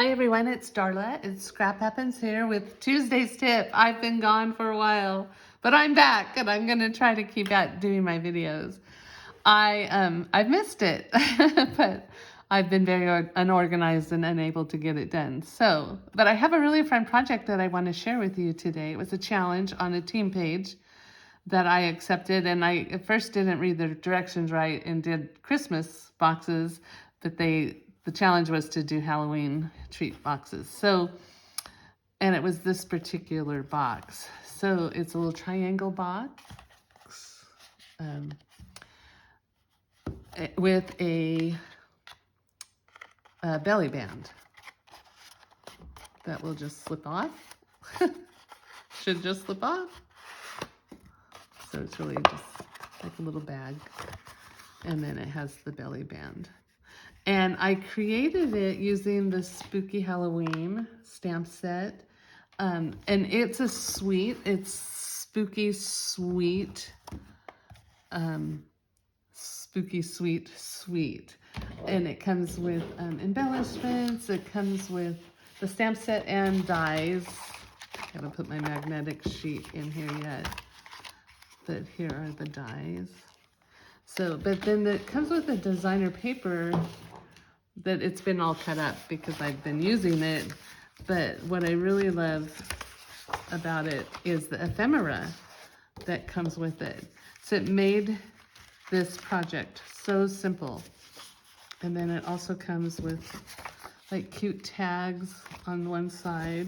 Hi everyone, it's Darla. It's Scrap Happens here with Tuesday's tip. I've been gone for a while, but I'm back and I'm gonna try to keep out doing my videos. I've missed it, but I've been very unorganized and unable to get it done. But I have a really fun project that I want to share with you today. It was a challenge on a team page that I accepted, and I at first didn't read the directions right and did Christmas boxes, but the challenge was to do Halloween treat boxes. And it was this particular box. So it's a little triangle box with a belly band that will just slip off. Should just slip off. So it's really just like a little bag. And then it has the belly band. And I created it using the Spooky Halloween stamp set. And it's a suite. It's Spooky Sweet. Spooky Sweet Suite. And it comes with embellishments. It comes with the stamp set and dies. Gotta put my magnetic sheet in here yet. But here are the dies. But then it comes with a designer paper that it's been all cut up because I've been using it. But what I really love about it is the ephemera that comes with it. So it made this project so simple. And then it also comes with like cute tags on one side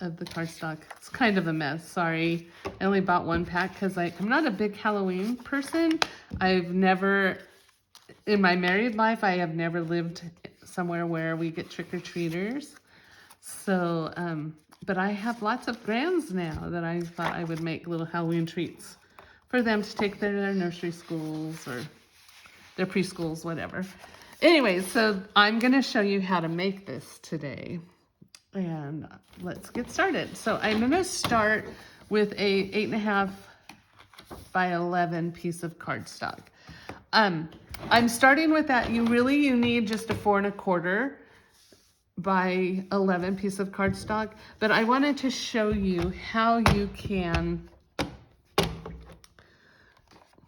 of the cardstock. It's kind of a mess, sorry. I only bought one pack because I'm not a big Halloween person. In my married life, I have never lived somewhere where we get trick-or-treaters. But I have lots of grands now that I thought I would make little Halloween treats for them to take their nursery schools or their preschools, whatever. Anyway, so I'm gonna show you how to make this today. And let's get started. So I'm gonna start with a 8.5 by 11 piece of cardstock. I'm starting with that. You need just a 4 1/4 by 11 piece of cardstock, but I wanted to show you how you can,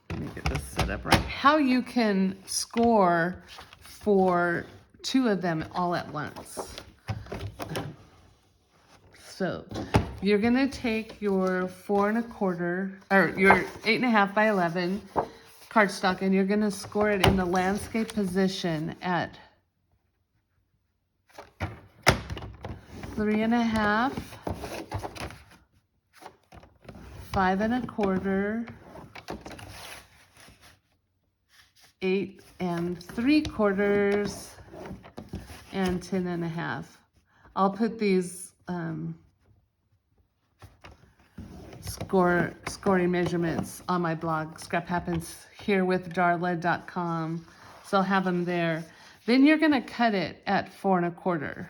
let me get this set up right, how you can score for 2 of them all at once. So you're gonna take your 4 1/4, or your 8.5 by 11 cardstock, and you're gonna score it in the landscape position at 3 1/2, 5 1/4, 8 3/4, and 10 1/2. I'll put these scoring measurements on my blog, scraphappensherewithdarla.com. So I'll have them there. Then you're gonna cut it at 4 1/4.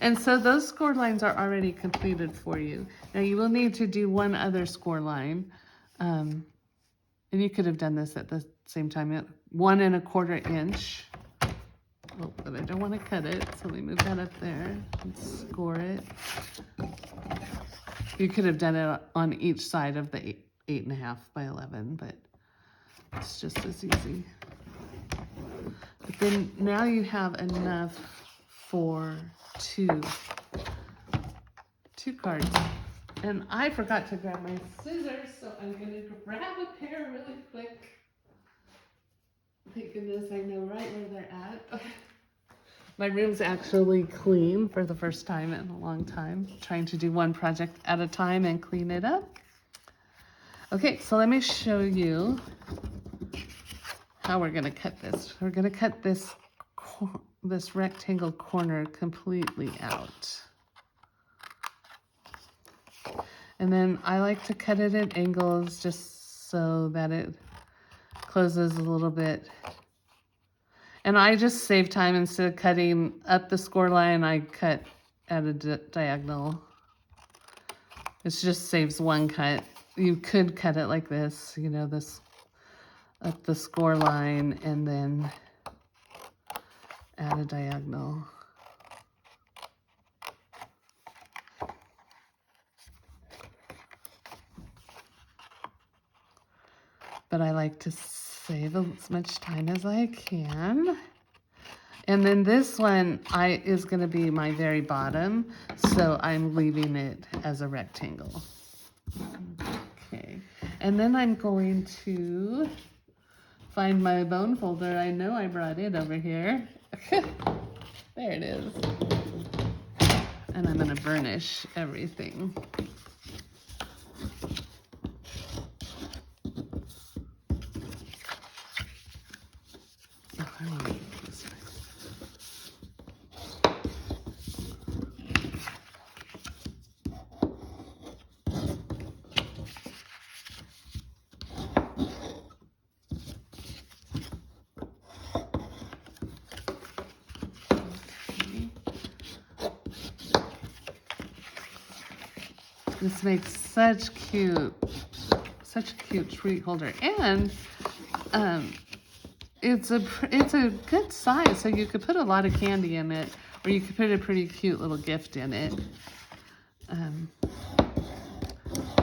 And so those score lines are already completed for you. Now you will need to do one other score line. And you could have done this at the same time, 1 1/4 inch. Oh, but I don't want to cut it, so let me move that up there and score it. You could have done it on each side of the 8.5 by 11, but it's just as easy. But then now you have enough for two cards. And I forgot to grab my scissors, so I'm gonna grab a pair really quick. Thank goodness I know right where they're at. My room's actually clean for the first time in a long time. Trying to do one project at a time and clean it up. Okay, so let me show you how we're gonna cut this. We're gonna cut this rectangle corner completely out. And then I like to cut it at angles just so that it closes a little bit. And I just save time. Instead of cutting up the score line, I cut at a diagonal. It just saves one cut. You could cut it like this, this up the score line and then add a diagonal. But I like to save as much time as I can. And then this one is going to be my very bottom, so I'm leaving it as a rectangle. Okay, and then I'm going to find my bone folder. I know I brought it over here. There it is. And I'm going to burnish everything. Oh, I want to do it this way. This makes such a cute treat holder, and it's a good size, so you could put a lot of candy in it, or you could put a pretty cute little gift in it.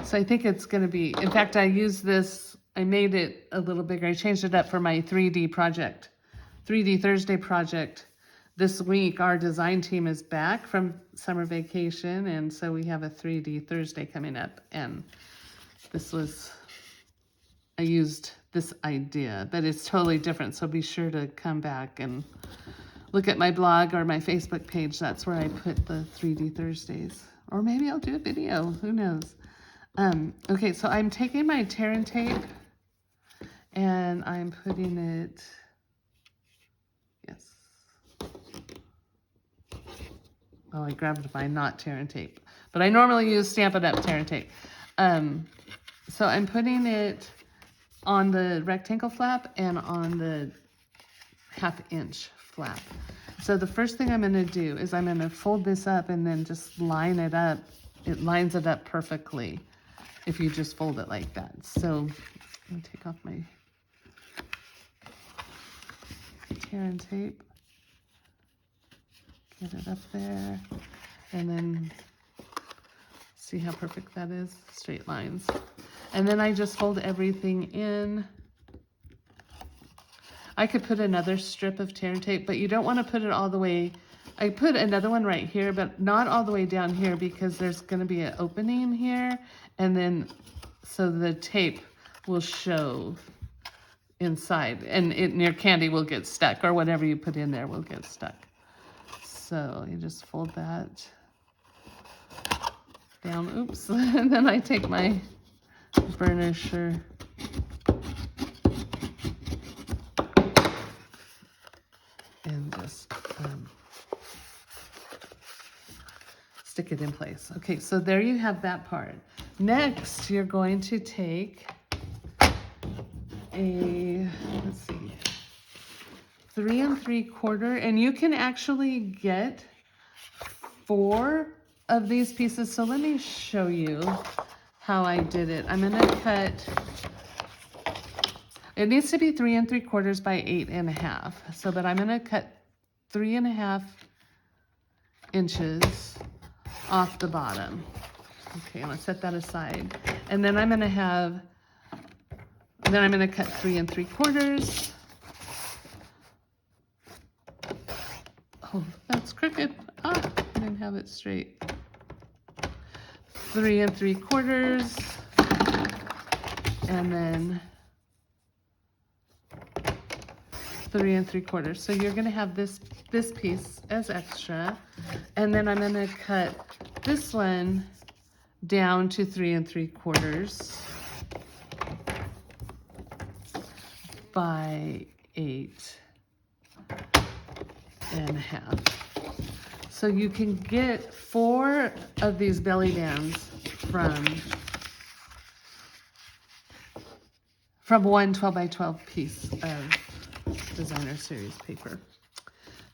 So I think it's going to be. In fact, I used this. I made it a little bigger. I changed it up for my 3D project, 3D Thursday project. This week, our design team is back from summer vacation, and so we have a 3D Thursday coming up. And I used this idea, but it's totally different. So be sure to come back and look at my blog or my Facebook page. That's where I put the 3D Thursdays. Or maybe I'll do a video, who knows? Okay, so I'm taking my tear and tape, and I'm putting it, yes. Oh, I grabbed my not tear and tape, but I normally use Stampin' Up! Tear and tape. So I'm putting it on the rectangle flap and on the 1/2 inch flap. So the first thing I'm going to do is I'm going to fold this up and then just line it up. It lines it up perfectly if you just fold it like that. So I'm going to take off my tear and tape. Get it up there, and then see how perfect that is, straight lines. And then I just fold everything in. I could put another strip of tear and tape, but you don't want to put it all the way. I put another one right here, but not all the way down here because there's going to be an opening here, and then so the tape will show inside, and your candy will get stuck, or whatever you put in there will get stuck. So you just fold that down, oops, and then I take my burnisher and just stick it in place. Okay, so there you have that part. Next, you're going to take a, let's see, 3 3/4, and you can actually get 4 of these pieces. So let me show you how I did it. I'm gonna cut, it needs to be 3 3/4 by 8 1/2. So, but I'm gonna cut 3 1/2 inches off the bottom. Okay, I'm gonna set that aside. And then I'm gonna cut 3 3/4. Oh, that's crooked. Ah, I didn't have it straight. 3 3/4, and then 3 3/4. So you're gonna have this piece as extra, and then I'm gonna cut this one down to 3 3/4 by 8 1/2. So you can get 4 of these belly bands from one 12 by 12 piece of designer series paper.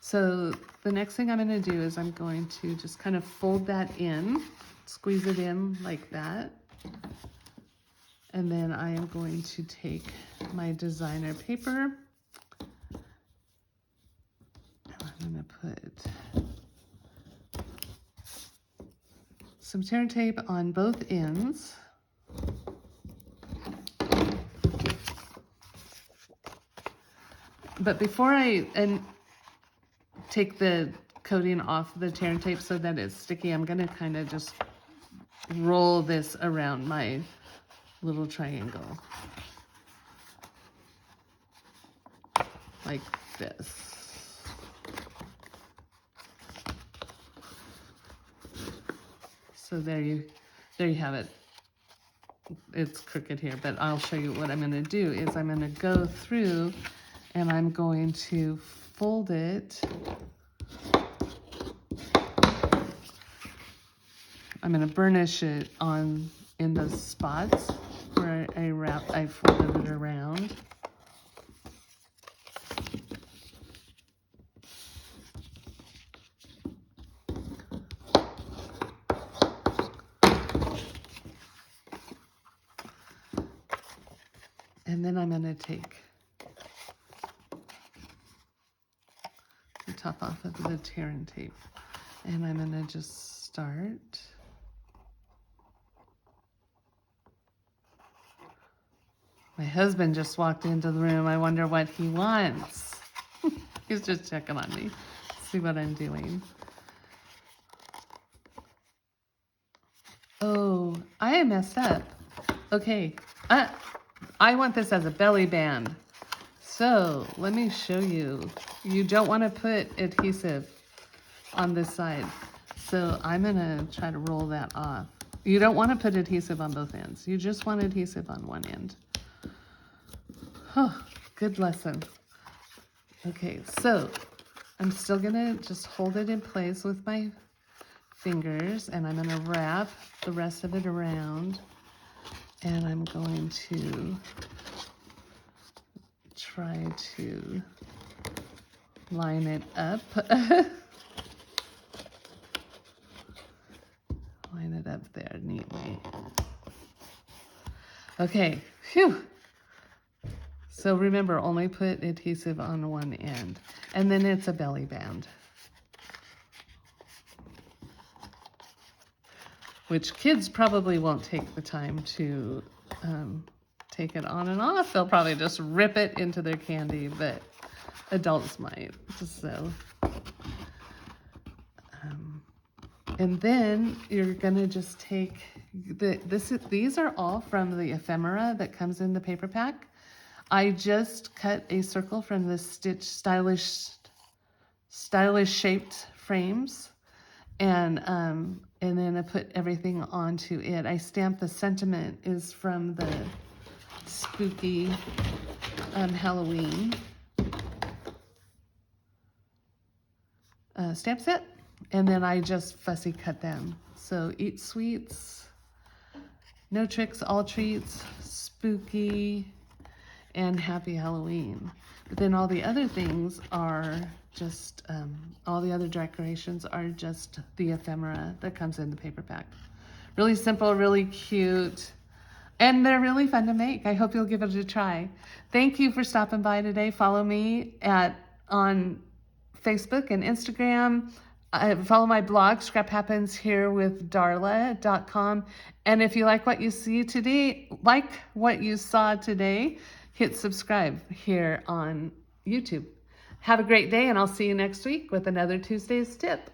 So the next thing I'm going to do is I'm going to just kind of fold that in, squeeze it in like that. And then I am going to take my designer paper. I'm going to put some tear tape on both ends. But before I take the coating off the tear tape so that it's sticky, I'm going to kind of just roll this around my little triangle. Like this. So there you have it. It's crooked here, but I'll show you what I'm going to do is I'm going to go through and I'm going to fold it. I'm going to burnish it in the spots where I folded it around. And then I'm going to take the top off of the tear and tape. And I'm going to just start. My husband just walked into the room. I wonder what he wants. He's just checking on me, see what I'm doing. Oh, I messed up. Okay, I want this as a belly band. So let me show you. You don't want to put adhesive on this side. So I'm gonna try to roll that off. You don't want to put adhesive on both ends. You just want adhesive on one end. Oh, good lesson. Okay, so I'm still gonna just hold it in place with my fingers and I'm gonna wrap the rest of it around and I'm going to try to line it up. Line it up there neatly. Okay, phew. So remember, only put adhesive on one end, and then it's a belly band. Which kids probably won't take the time to take it on and off. They'll probably just rip it into their candy, but adults might. So, and then you're gonna just take these are all from the ephemera that comes in the paper pack. I just cut a circle from the Stitch stylish shaped frames, and then I put everything onto it. I stamped the sentiment is from the spooky Halloween stamp set, and then I just fussy cut them. So Eat Sweets, No Tricks, All Treats, Spooky, and Happy Halloween. But then all the other things are just, all the other decorations are just the ephemera that comes in the paper pack. Really simple, really cute, and they're really fun to make. I hope you'll give it a try. Thank you for stopping by today. Follow me on Facebook and Instagram. Follow my blog, Scrap Happens Here with Darla.com. And if you like what you see today, saw today, hit subscribe here on YouTube. Have a great day, and I'll see you next week with another Tuesday's tip.